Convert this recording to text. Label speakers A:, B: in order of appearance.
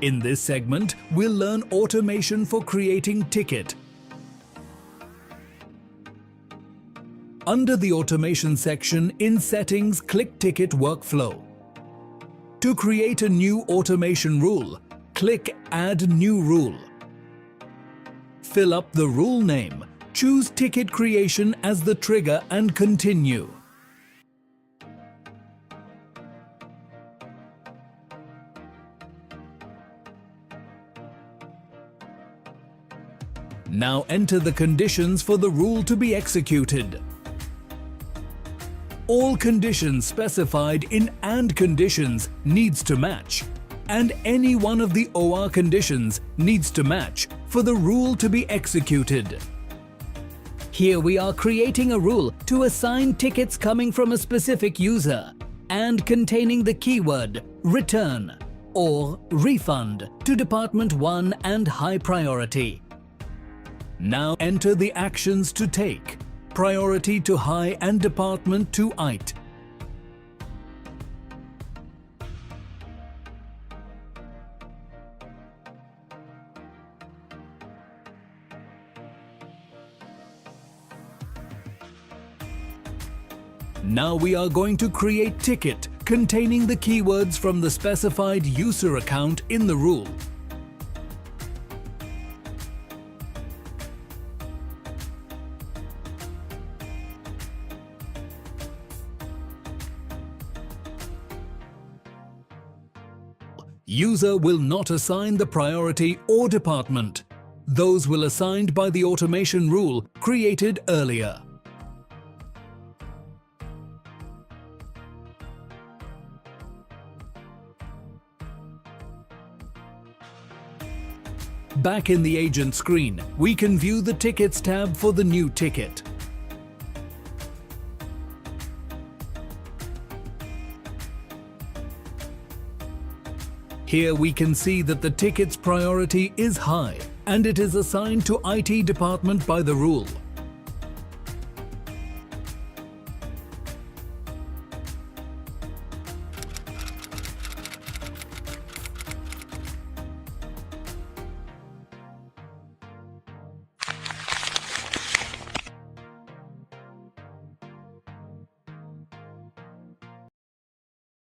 A: In this segment, we'll learn automation for creating ticket. Under the automation section in Settings, click Ticket Workflow. To create a new automation rule, click Add New Rule. Fill up the rule name. Choose Ticket Creation as the trigger and continue. Now enter the conditions for the rule to be executed. All conditions specified in AND conditions needs to match, and any one of the OR conditions needs to match for the rule to be executed.
B: Here we are creating a rule to assign tickets coming from a specific user and containing the keyword return or refund to Department 1 and high priority.
A: Now enter the actions to take. Priority to high and department to IT. Now we are going to create ticket containing the keywords from the specified user account in the rule. User will not assign the priority or department. Those will assigned by the automation rule created earlier. Back in the agent screen, we can view the Tickets tab for the new ticket. Here we can see that the ticket's priority is high and it is assigned to IT department by the rule.